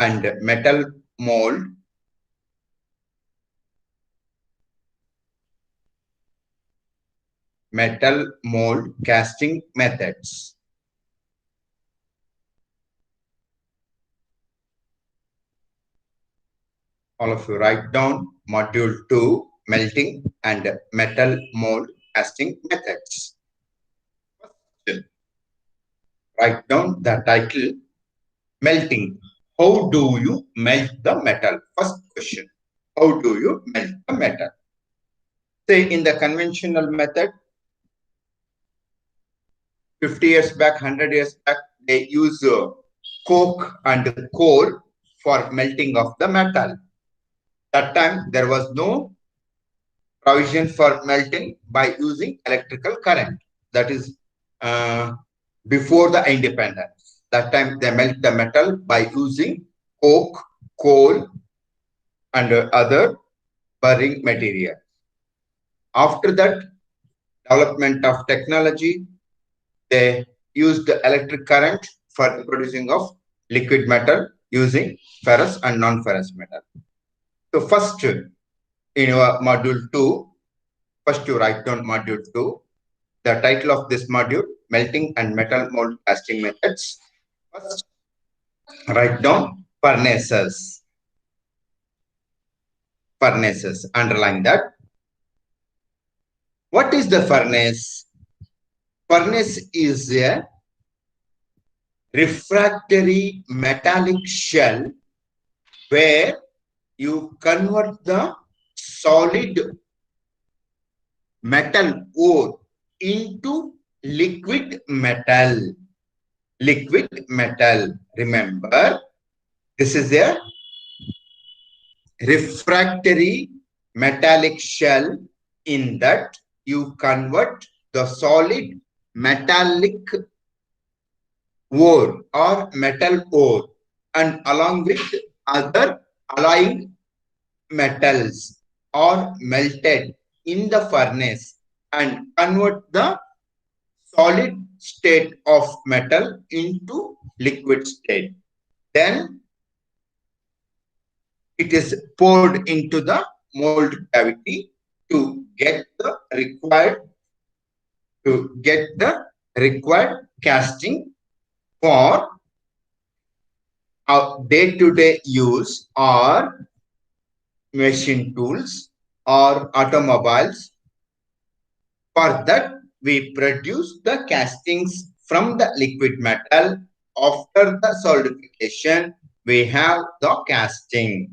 and metal mold, casting methods. All of you write down module 2, melting and metal mold casting methods. Write down the title, melting. How do you melt the metal? First question. How do you melt the metal? Say in the conventional method, 50 years back, 100 years back, they use coke and coal for melting of the metal. That time there was no provision for melting by using electrical current. That is before the independence. That time they melt the metal by using coke, coal, and other burning material. After that development of technology, they used the electric current for the producing of liquid metal using ferrous and non-ferrous metal. So first in your module 2, first you write down module 2. The title of this module, melting and metal mold casting methods. First, write down furnaces. Furnaces, underline that. What is the furnace? Furnace is a refractory metallic shell where you convert the solid metal ore into liquid metal. Liquid metal. Remember, this is a refractory metallic shell. In that you convert the solid metallic ore or metal ore and along with other alloying metals are melted in the furnace and convert the solid state of metal into liquid state. Then it is poured into the mold cavity to get the required casting for our day-to-day use or machine tools or automobiles. For that, we produce the castings from the liquid metal. After the solidification, we have the casting.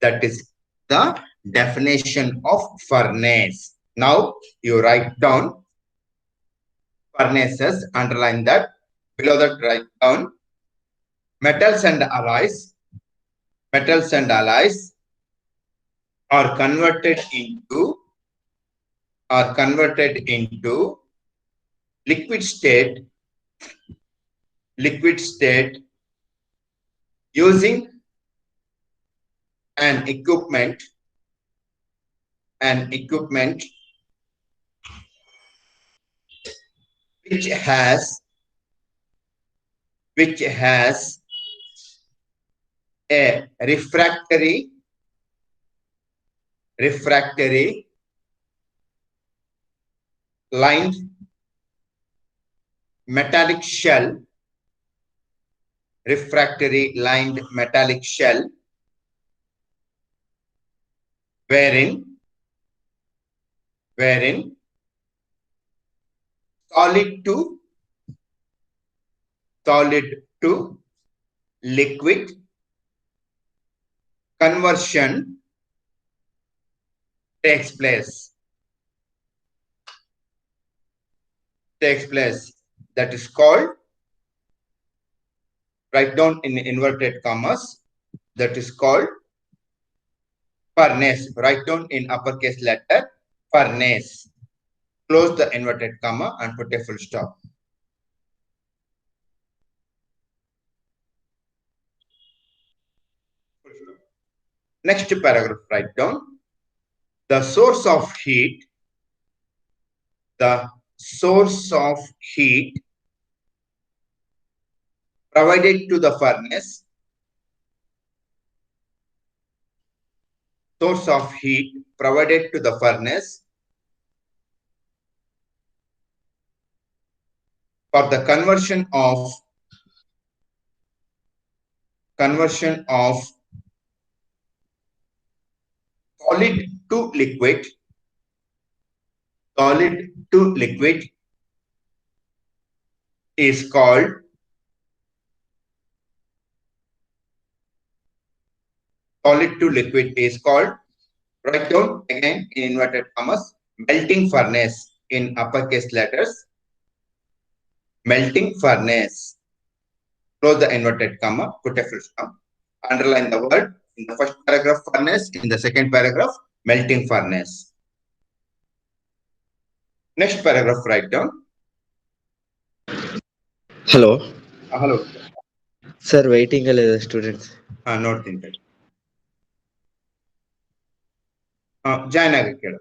That is the definition of furnace. Now, you write down furnaces, underline that. Below that, write down metals and alloys. Metals and alloys are converted into liquid state using an equipment which has a refractory lined metallic shell, wherein solid to liquid conversion takes place. That is called, write down in inverted commas, that is called furnace. Write down in uppercase letter, furnace. Close the inverted comma and put a full stop. Next paragraph, write down the source of heat provided to the furnace source of heat provided to the furnace for the conversion of solid to liquid, is called write down again in inverted commas, melting furnace in uppercase letters, melting furnace. Close the inverted comma, put a full stop. Underline the word in the first paragraph furnace, in the second paragraph melting furnace. Next paragraph write down. Hello. Hello. Sir, waiting a students. Note tinted. Join agriculture.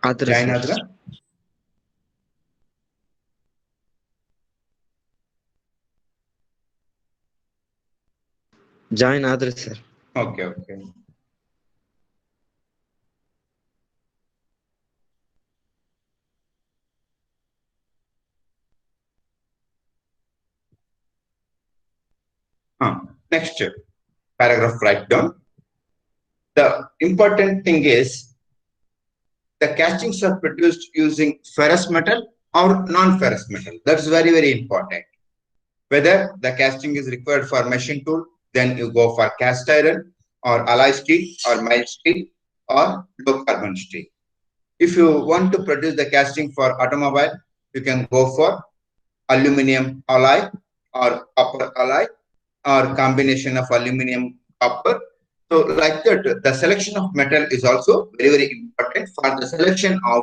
Adra, Join sir. Adra. Join Adra, sir. Okay, okay. Next paragraph write down. The important thing is the castings are produced using ferrous metal or non-ferrous metal. That's very, very important. Whether the casting is required for machine tool, then you go for cast iron or alloy steel or mild steel or low carbon steel. If you want to produce the casting for automobile, you can go for aluminum alloy or copper alloy or combination of aluminum copper. So like that, the selection of metal is also very, very important for the selection of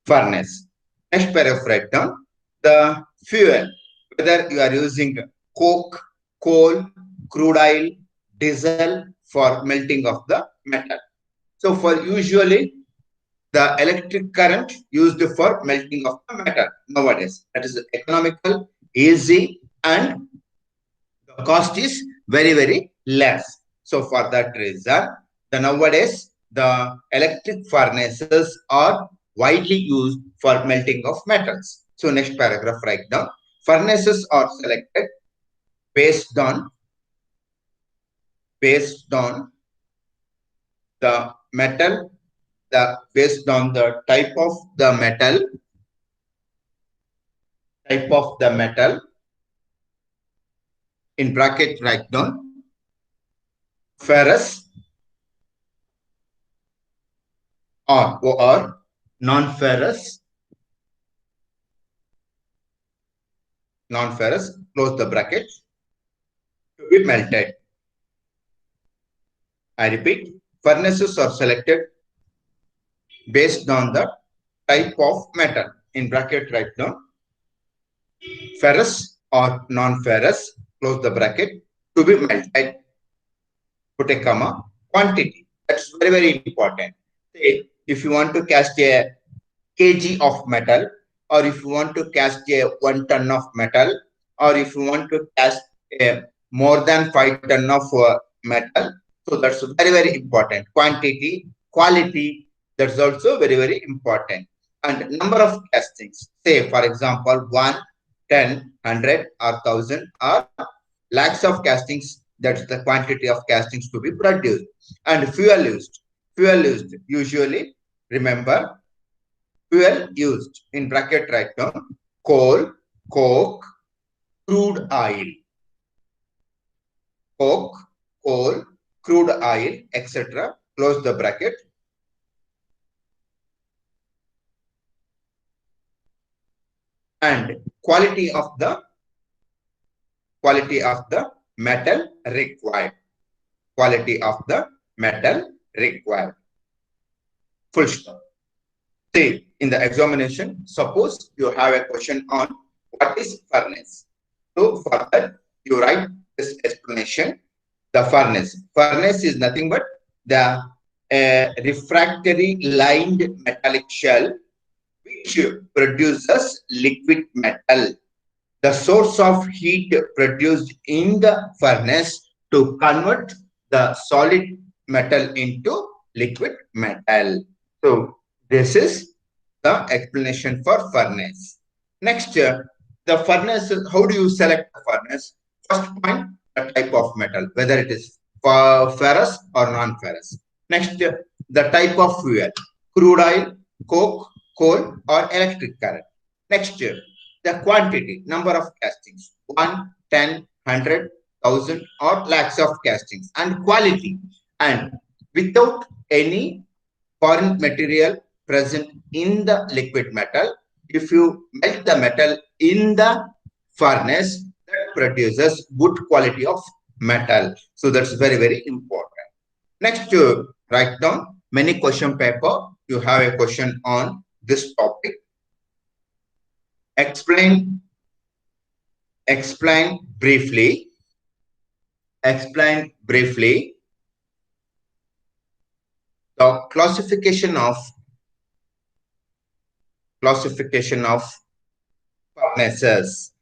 furnace. Next paragraph write down the fuel, whether you are using coke, coal, crude oil, diesel for melting of the metal. So for usually the electric current used for melting of the metal nowadays, that is economical, easy, and the cost is very, very less. So for that reason, the nowadays the electric furnaces are widely used for melting of metals. So next paragraph write down. Furnaces are selected based on the metal, based on the type of the metal, in bracket write down ferrous or non-ferrous, close the bracket, to be melted. I repeat, furnaces are selected based on the type of metal. In bracket write down ferrous or non-ferrous, close the bracket, to be melted, put a comma, quantity. That's very, very important. Say, if you want to cast a kg of metal, or if you want to cast a 1 ton of metal, or if you want to cast a more than 5 ton of metal, so that's very, very important. Quantity, quality, that's also very, very important. And number of castings, say for example 1, 10, 100 or 1000 or lakhs of castings, that's the quantity of castings to be produced. And fuel used usually, remember, fuel used in bracket write down coal, coke, crude oil, coke, coal, crude oil, etc. Close the bracket. And quality of the metal required. Quality of the metal required. Full stop. See, in the examination, suppose you have a question on what is furnace. So for that, you write this explanation. The furnace. Furnace is nothing but the refractory lined metallic shell which produces liquid metal. The source of heat produced in the furnace to convert the solid metal into liquid metal. So this is the explanation for furnace. Next, the furnace, how do you select the furnace? First point, the type of metal, whether it is ferrous or non-ferrous. Next, the type of fuel, crude oil, coke, coal, or electric current. Next, the quantity, number of castings, 1, 10, 100, 1,000 or lakhs of castings, and quality. And without any foreign material present in the liquid metal, if you melt the metal in the furnace, that produces good quality of metal. So that's very, very important. Next, write down many question paper. You have a question on this topic. Explain briefly the classification of furnaces.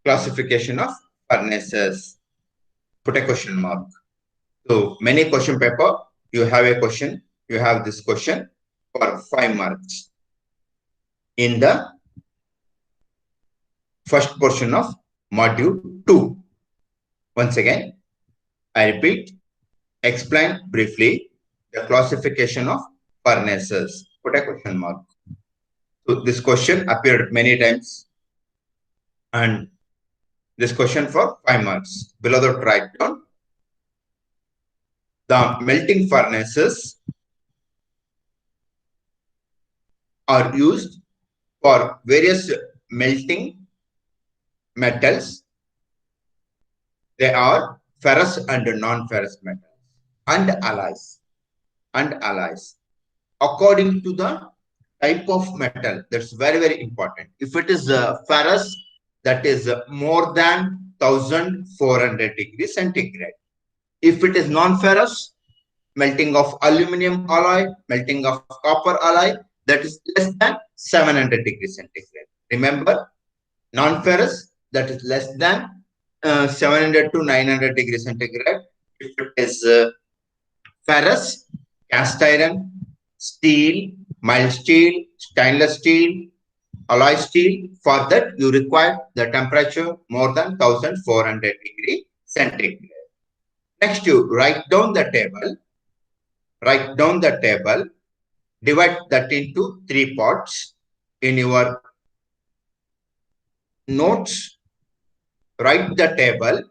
Classification of furnaces. Put a question mark. So many question paper, you have a question, you have this question for 5 marks in the first portion of module 2. Once again, I repeat, explain briefly the classification of furnaces. Put a question mark. So this question appeared many times, and this question for 5 marks. Below that, write down the melting furnaces are used for various melting metals. They are ferrous and non-ferrous metals and alloys. According to the type of metal, that's very, very important. If it is ferrous, that is more than 1400 degrees centigrade. If it is non-ferrous, melting of aluminum alloy, melting of copper alloy, that is less than 700 degrees centigrade. Remember, non-ferrous, that is less than 700 to 900 degrees centigrade. If it is ferrous, cast iron, steel, mild steel, stainless steel, alloy steel, for that you require the temperature more than 1400 degree centigrade. Next, you write down the table. Divide that into 3 parts. In your notes, write the table.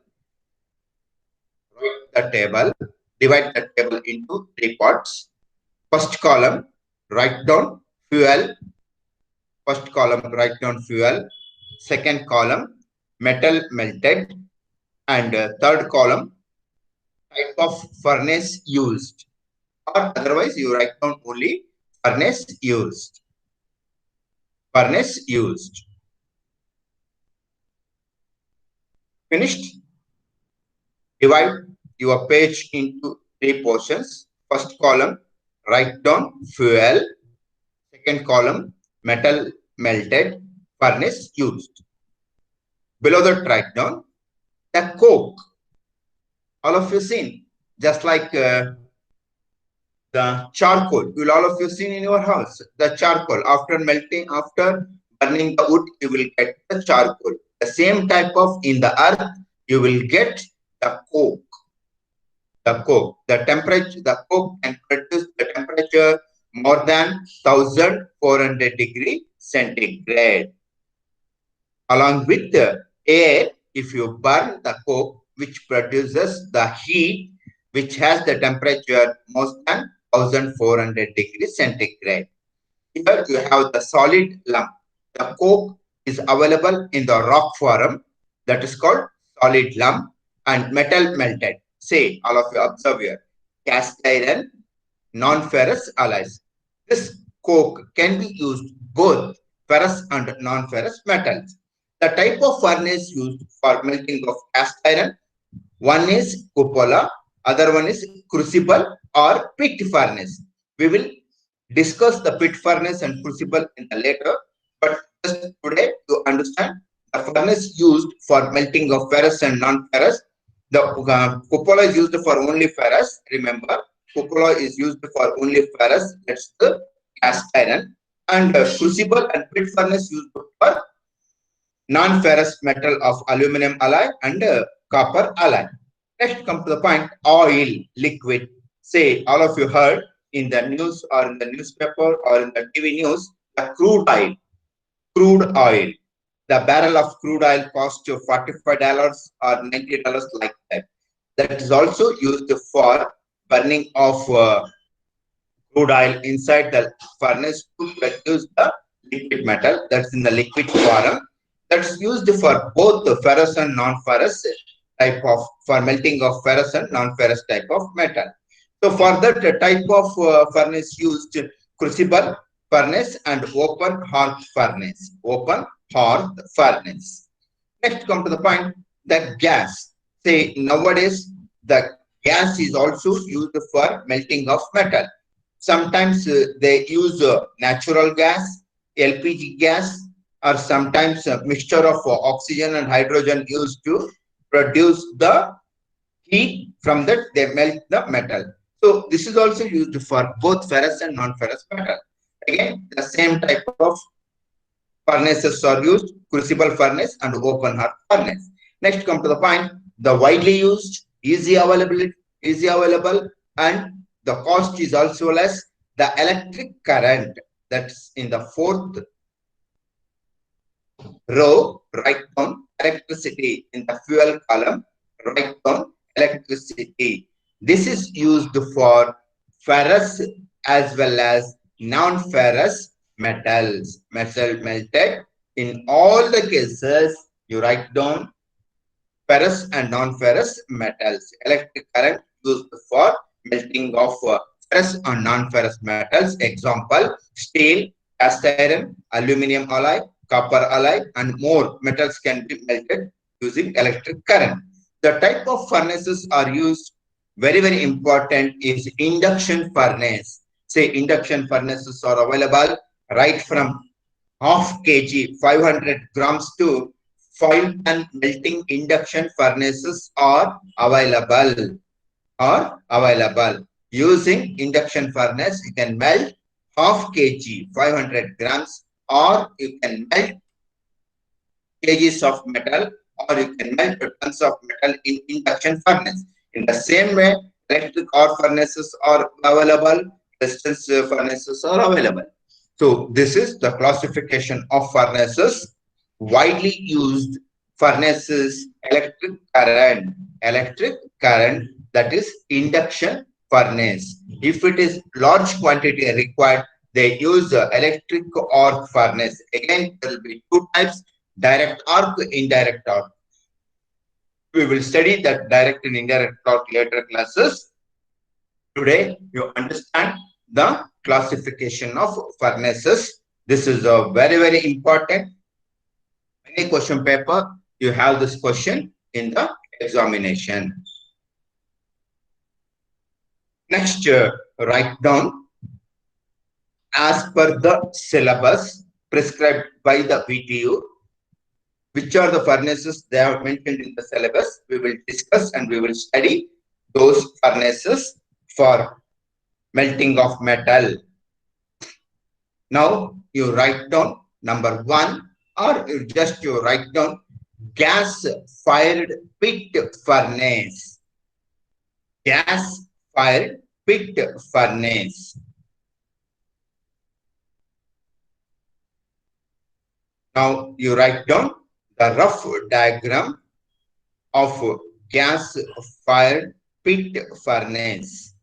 Divide the table into 3 parts. First column, write down fuel. Second column, metal melted. And third column, type of furnace used. Or otherwise, you write down only furnace used. Finished? Divide your page into 3 portions. First column, write down fuel. Second column, metal melted, furnace used. Below that, write down the coke. All of you seen, just like the charcoal. You will all of you seen in your house, the charcoal. After melting, after burning the wood, you will get the charcoal. The same type of in the earth, you will get the coke. The coke can produce the temperature more than 1400 degree centigrade. Along with the air, if you burn the coke, which produces the heat, which has the temperature more than 1400 degrees centigrade. Here you have the solid lump. The coke is available in the rock form, that is called solid lump, and metal melted. Say, all of you observe here. Cast iron, non-ferrous alloys. This coke can be used both ferrous and non-ferrous metals. The type of furnace used for melting of cast iron, one is cupola, other one is crucible or pit furnace. We will discuss the pit furnace and crucible in the later, but just today to understand the furnace used for melting of ferrous and non-ferrous. The cupola is used for only ferrous. Remember, cupola is used for only ferrous. That's the cast iron. And crucible and pit furnace used for non-ferrous metal of aluminum alloy and copper alloy. Next, come to the point, oil, liquid. Say, all of you heard in the news or in the newspaper or in the TV news, the crude oil. Crude oil. The barrel of crude oil costs you $45 or $90 like that. That is also used for burning of crude oil inside the furnace to produce the liquid metal. That's in the liquid form. That's used for both the ferrous and non-ferrous type of, for melting of ferrous and non-ferrous type of metal. So for that type of furnace used crucible furnace and open hearth furnace. Open hearth furnace. Next, come to the point, the gas. Say nowadays the gas is also used for melting of metal. Sometimes they use natural gas, LPG gas, or sometimes a mixture of oxygen and hydrogen used to produce the heat. From that they melt the metal. So this is also used for both ferrous and non-ferrous metal. Again, the same type of furnaces are used, crucible furnace and open hearth furnace. Next, come to the point, the widely used, easy available, and the cost is also less. The electric current, that's in the fourth row, write down electricity. In the fuel column, write down electricity. This is used for ferrous as well as non-ferrous metals. Metal melted. In all the cases, you write down ferrous and non-ferrous metals. Electric current used for melting of ferrous and non-ferrous metals. Example, steel, cast iron, aluminum alloy, copper alloy, and more metals can be melted using electric current. The type of furnaces are used, very, very important, is induction furnace. Say induction furnaces are available right from half kg, 500 grams to 5-ton melting induction furnaces are available. Using induction furnace, you can melt half kg, 500 grams, or you can melt kgs of metal, or you can melt tons of metal in induction furnace. In the same way, electric arc furnaces are available, resistance furnaces are available. So this is the classification of furnaces. Widely used furnaces, electric current, that is induction furnace. If it is large quantity required, they use electric arc furnace. Again, there will be two types, direct arc, indirect arc. We will study that direct and indirect arc later classes. Today, you understand the classification of furnaces. This is a very, very important. Any question paper, you have this question in the examination. Next, write down, as per the syllabus prescribed by the VTU, which are the furnaces they have mentioned in the syllabus. We will discuss and we will study those furnaces for melting of metal. Now you write down number 1, or you write down gas fired pit furnace. Gas fired pit furnace. Now you write down the rough diagram of gas fired pit furnace.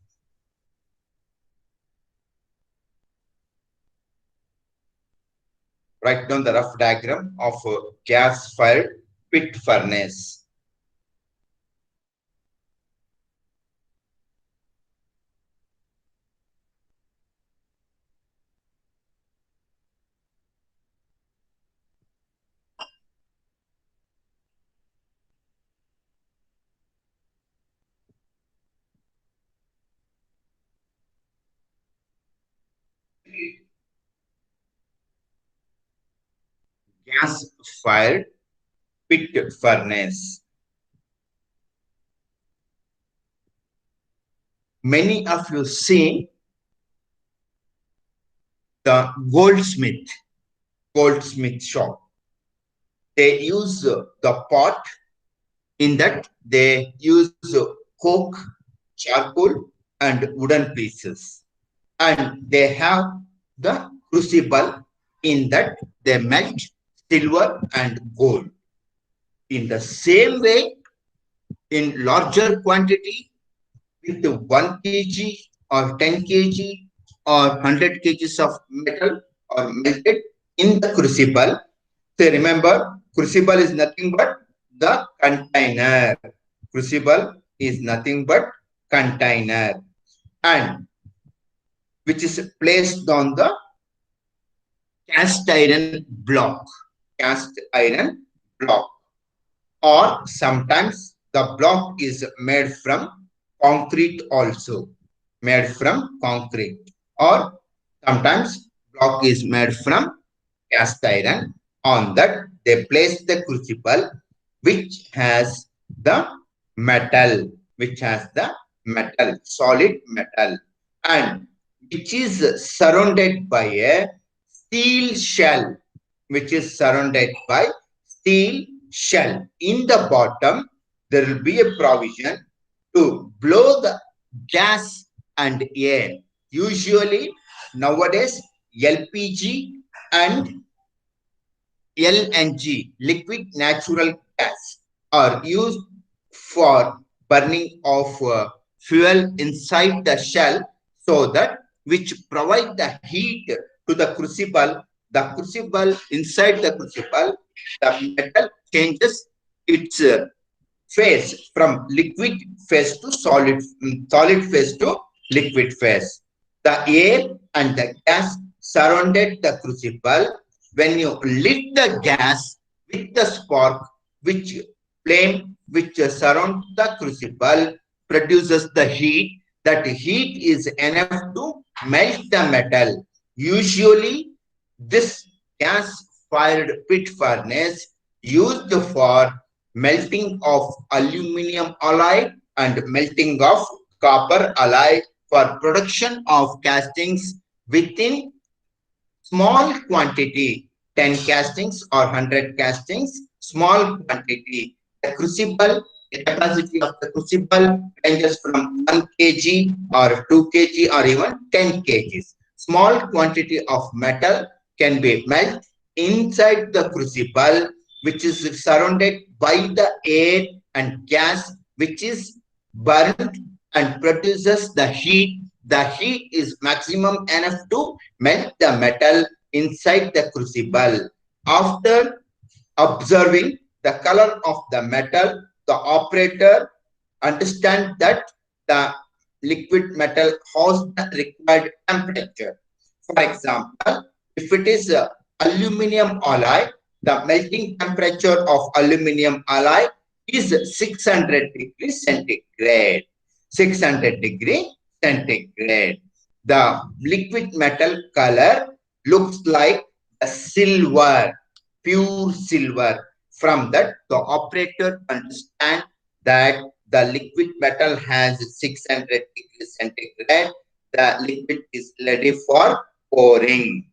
Write down the rough diagram of gas fired pit furnace. gas-fired pit furnace. Many of you see the goldsmith shop. They use the pot. In that they use coke, charcoal, and wooden pieces, and they have the crucible. In that they melt silver and gold. In the same way, in larger quantity, with 1 kg or 10 kg or 100 kgs of metal or melted in the crucible. So remember, crucible is nothing but the container. Crucible is nothing but container, and which is placed on the cast iron block. Cast iron block. Or sometimes the block is made from concrete also. Made from concrete. Or sometimes block is made from cast iron. On that they place the crucible which has the metal, solid metal, and which is surrounded by a steel shell, which is surrounded by steel shell. In the bottom, there will be a provision to blow the gas and air. Usually, nowadays, LPG and LNG, liquid natural gas, are used for burning of fuel inside the shell, so that which provide the heat to the crucible. The crucible, inside the crucible, the metal changes its phase from liquid phase to solid phase to liquid phase. The air and the gas surrounded the crucible. When you lit the gas with the spark, which flame which surrounds the crucible produces the heat. That heat is enough to melt the metal. Usually, this gas-fired pit furnace used for melting of aluminum alloy and melting of copper alloy for production of castings within small quantity, 10 castings or 100 castings, small quantity. The crucible, the capacity of the crucible ranges from 1 kg or 2 kg or even 10 kgs. Small quantity of metal can be melted inside the crucible, which is surrounded by the air and gas, which is burned and produces the heat. The heat is maximum enough to melt the metal inside the crucible. After observing the color of the metal, the operator understands that the liquid metal has the required temperature. For example, if it is aluminum alloy, the melting temperature of aluminum alloy is 600 degrees centigrade. 600 degree centigrade. The liquid metal color looks like a silver, pure silver. From that, the operator understands that the liquid metal has 600 degrees centigrade. The liquid is ready for pouring.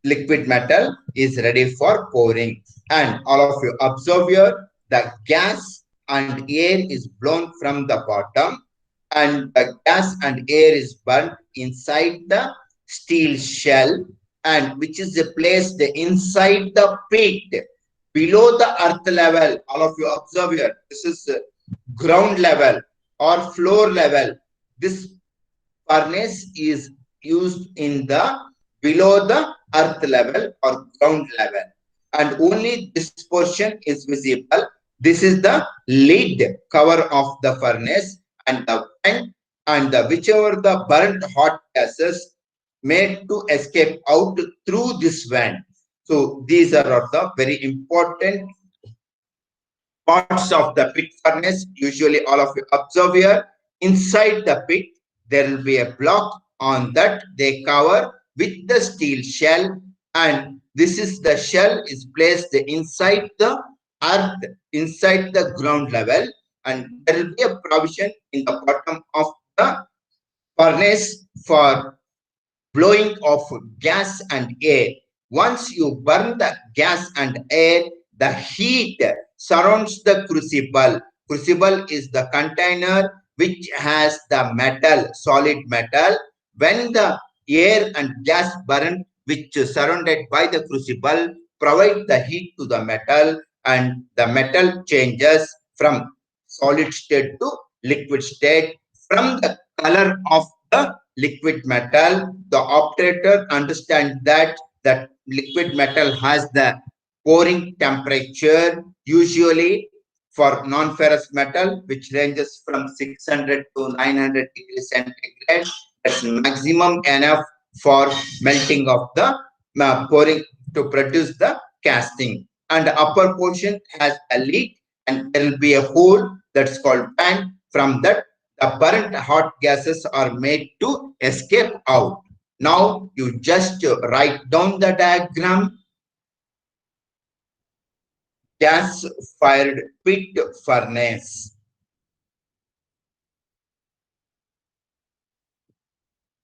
Liquid metal is ready for pouring. And all of you observe here, the gas and air is blown from the bottom, and the gas and air is burnt inside the steel shell, and which is placed inside the pit below the earth level. All of you observe here, this is ground level or floor level. This furnace is used in the below the earth level or ground level, and only this portion is visible. This is the lid cover of the furnace, and the vent and the whichever the burnt hot gases made to escape out through this vent. So these are the very important parts of the pit furnace. Usually all of you observe here, inside the pit there will be a block. On that they cover with the steel shell. and this is the shell is placed inside the earth, inside the ground level, and there will be a provision in the bottom of the furnace for blowing of gas and air. Once you burn the gas and air, the heat surrounds the crucible. Crucible is the container which has the metal, solid metal. When the air and gas burn, which is surrounded by the crucible, provide the heat to the metal, and the metal changes from solid state to liquid state. From the color of the liquid metal, the operator understands that the liquid metal has the pouring temperature, usually for non-ferrous metal, which ranges from 600 to 900 degrees centigrade. That's maximum enough for melting of the pouring to produce the casting. And the upper portion has a lid, and there will be a hole that's called fan. From that, the burnt hot gases are made to escape out. Now you just write down the diagram. Gas fired pit furnace.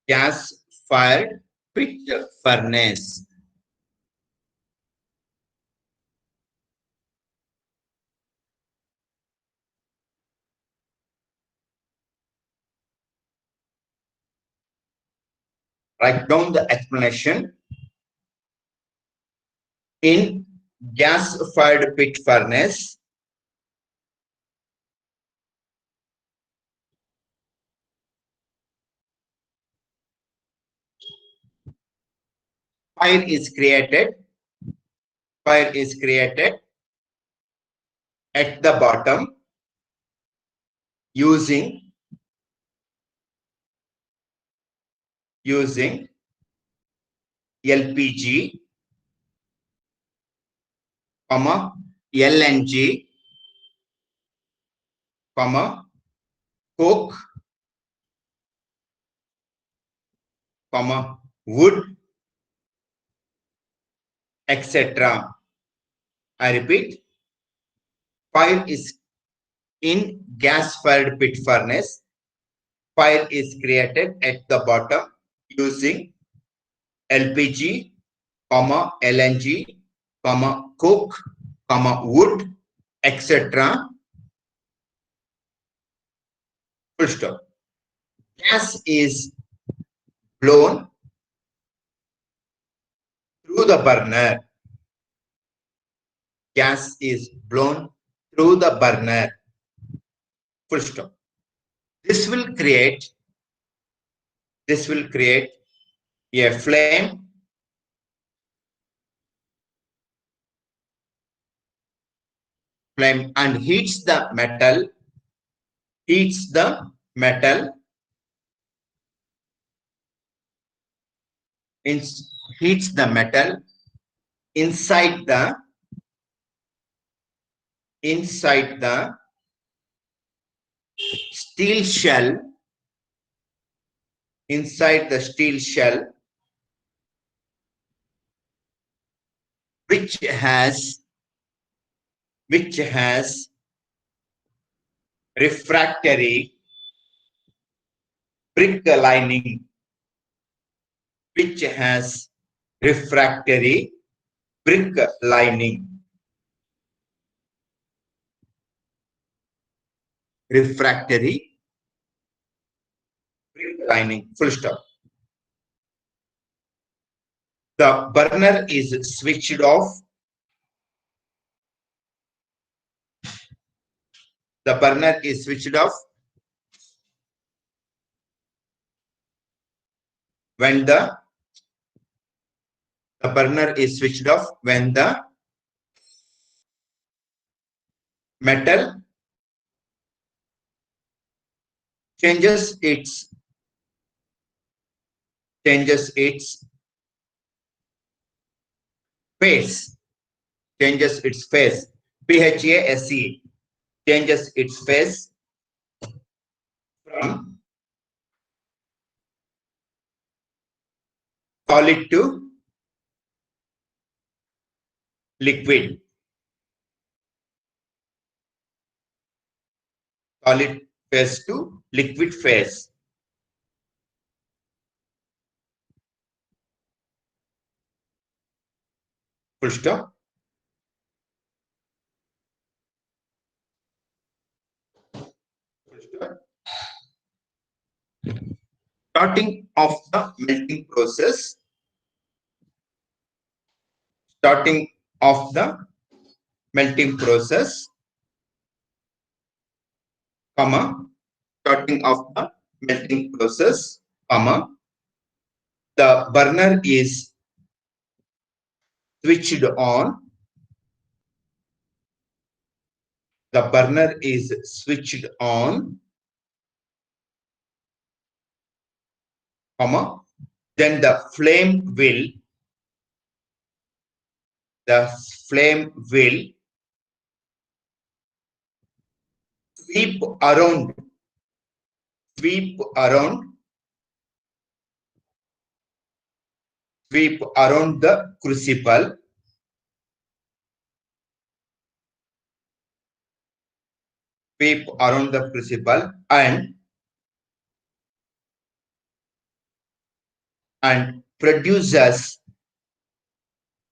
Gas fired pit furnace. Write down the explanation. In gas fired pit furnace, fire is created. Fire is created at the bottom using LPG, LNG, coke, wood, etc. I repeat, fire is in gas-fired pit furnace. Fire is created at the bottom using LPG, LNG, coke, wood, etc. Full stop. Gas is blown through the burner. Gas is blown through the burner. Full stop. This will create a flame and heats the metal heats the metal inside the steel shell, which has refractory brick lining, which has refractory brick lining. Refractory brick lining. Full stop. The burner is switched off. The burner is switched off when the burner is switched off when the metal changes its phase. PHASE changes its phase from solid to liquid, solid phase to liquid phase. Full stop. Full stop. Starting of the melting process. Starting of the melting process, comma, starting of the melting process, comma, the burner is switched on. The burner is switched on, comma, then the flame will sweep around sweep around the crucible,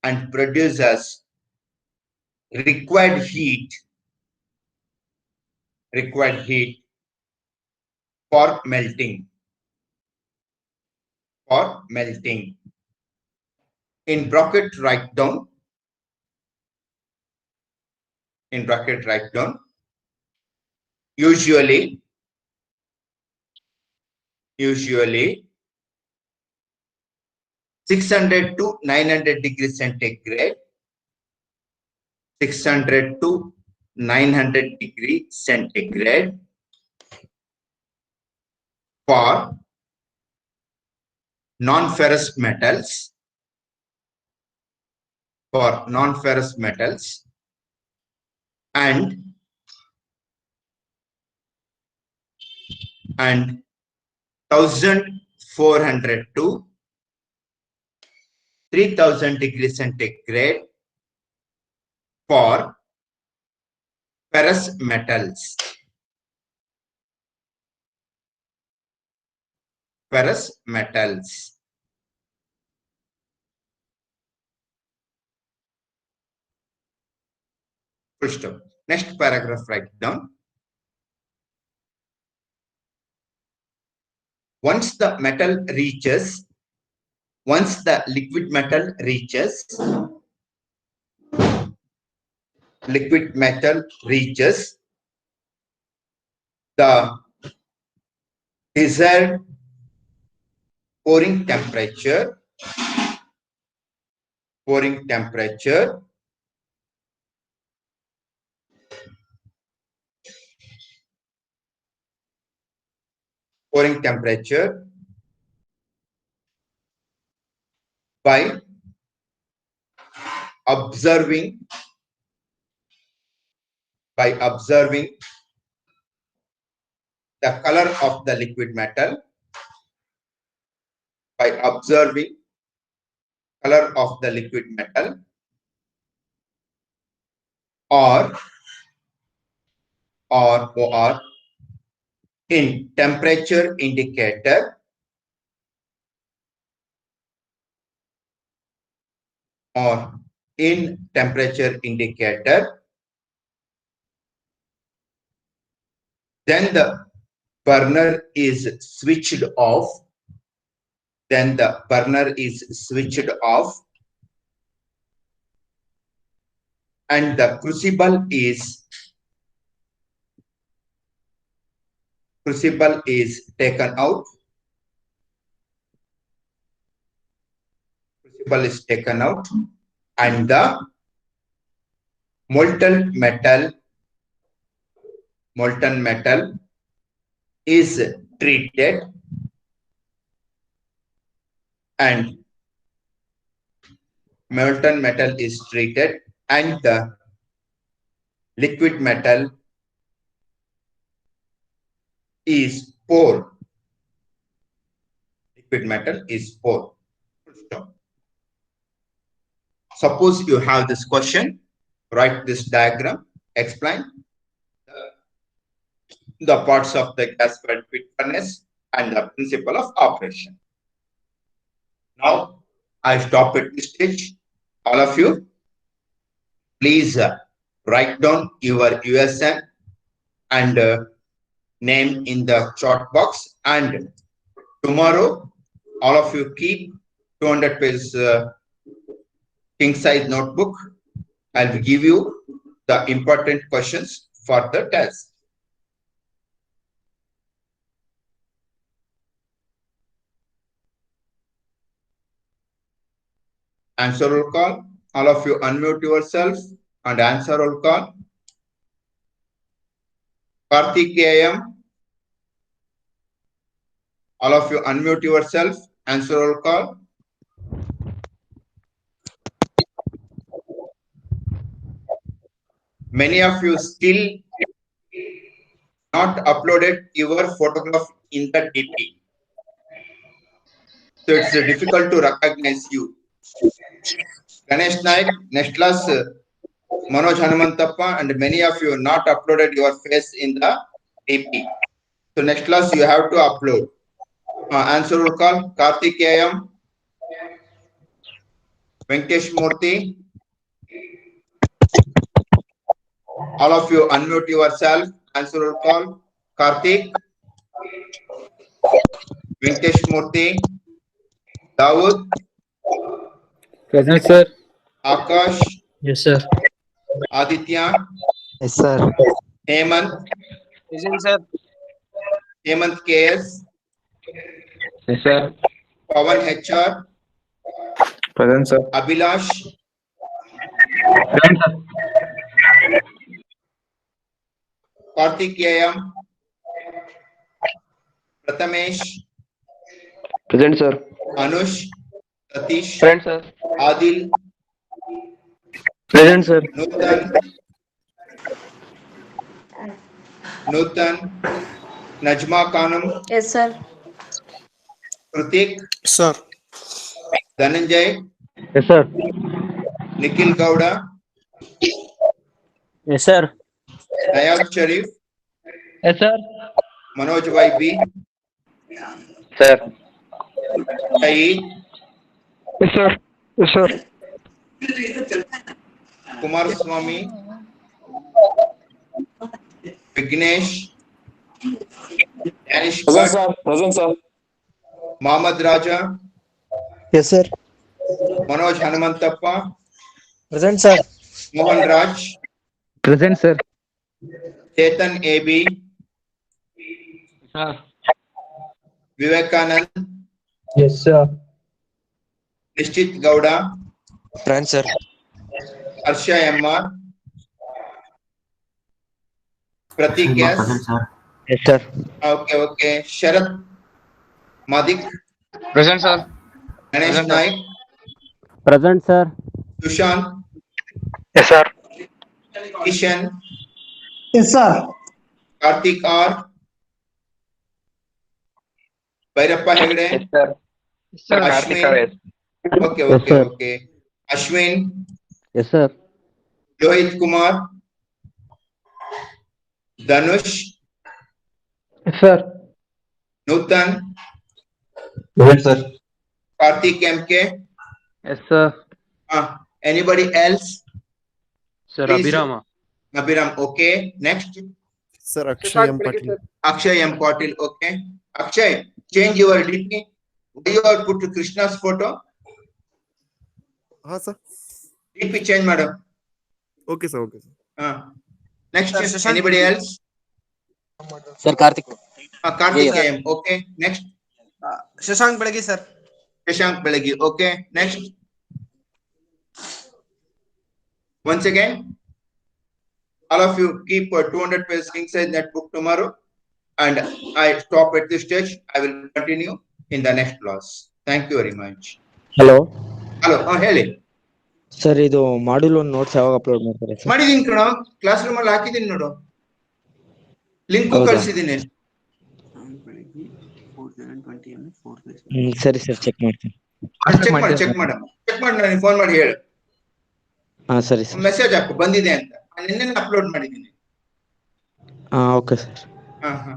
and produces required heat for melting. In bracket write down, usually 600 to 900 degrees centigrade, 600 to 900 degrees centigrade for non-ferrous metals, and 1400 to 3000 degrees centigrade for ferrous metals. Full stop. Next paragraph write down. Once the liquid metal reaches the desired pouring temperature, by observing the color of the liquid metal, or in temperature indicator, then the burner is switched off, and the crucible is taken out, and the molten metal is treated, and the liquid metal is poured. Full stop. Suppose you have this question, write this diagram, explain the parts of the gas bed pit furnace and the principle of operation. Now, I stop at this stage. All of you, please write down your USN and name in the chat box. And tomorrow, all of you keep 200 pages king size notebook. I'll give you the important questions for the test. Answer roll call. All of you unmute yourself and answer roll call. Karthik AM. All of you unmute yourself. Answer roll call. Many of you still not uploaded your photograph in the DP. So it's difficult to recognize you. Ganesh Naik, next class, Manoj Hanumantappa, and many of you not uploaded your face in the DP. So next class you have to upload. Answer will call Karthik AM, Venkesh Murthy. All of you unmute yourself. Answer will call Karthik, Venkesh Murthy, Dawood. Present, sir. Akash. Yes, sir. Aditya. Yes, sir. Hemant. Present, sir. Hemant KS. Yes, sir. Pawan HR. Present, sir. Abhilash. Present, sir. Karthik AM. Prathamesh. Present, sir. Anush. Satish. Present, sir. Adil. Present, sir. Nutan. Najma Khanum. Yes, sir. Pratik. Sir. Dhananjay. Yes, sir. Nikhil Gowda. Yes, sir. Nayab Sharif. Yes, sir. Manoj YB. Sir. Saeed. Yes, sir. Yes, sir. Kumar Swami. Vignesh. Danish Present, Bhatt. sir. Present, sir. Mohammad Raja. Yes, sir. Manoj Hanumantappa. Present, sir. Mohan Raj. Present, sir. Chetan AB. Sir. Vivekanand. Yes, sir. Nishchit Gowda. Present, sir. Harsha MR. Pratik S. Yes, sir. Okay. Sharat Madik. Present, sir. Ganesh Present, sir. Naik. Present, sir. Sushant. Yes, sir. Kishan. Yes, sir. Karthik R. Bhairappa Hegde. Yes, sir. Yes, sir. Ashwin. Karthika, yes. Okay. Ashwin. Yes, sir. Lohit Kumar. Dhanush. Yes, sir. Nutan. Present, sir. Karthik MK. Yes, sir. Anybody else? Sir, Please. Abhirama. Abhiram. Okay. Next. Sir, Akshay M. Patil. Akshay M. Patil. Okay. Akshay, change your DP. Why you are put Krishna's photo? हाँ sir. DP change, madam. Okay, sir. Okay, sir. Next. Sir, Shashank. Anybody else? Sir, Karthik. Karthik Yeah. AM. Okay. Next. Shashank Belagi, sir. Shashank Belagi. Okay. Next. Once again, all of you keep a 200 page king size netbook tomorrow, and I stop at this stage. I will continue in the next class. Thank you very much. Hello. ಹೇಳಿ sir ಇದು module ಒಂದು notes ಯಾವಾಗ upload ಮಾಡ್ತಾರೆ sir? ಮಾಡಿದೀನಿ ಕಣೋ, class room ಅಲ್ಲಿ ಹಾಕಿದೀನಿ ನೋಡು, link ಹೌದಾ? ಕಳಿಸಿದೀನಿ. ಸರಿ ಸರ್, ಚೆಕ್ ಮಾಡ್ತೀನಿ. ಚೆಕ್ ಮಾಡಿ ನನಗೆ ಫೋನ್ ಮಾಡಿ ಹೇಳು. ಹಾಂ ಸರಿ ಸರ್. ಮೆಸೇಜ್ ಹಾಕು ಬಂದಿದೆ ಅಂತ. ನಿನ್ನೆ ಅಪ್ಲೋಡ್ ಮಾಡಿದ್ದೀನಿ. ಹಾಂ ಓಕೆ ಸರ್. ಹಾ ಹಾ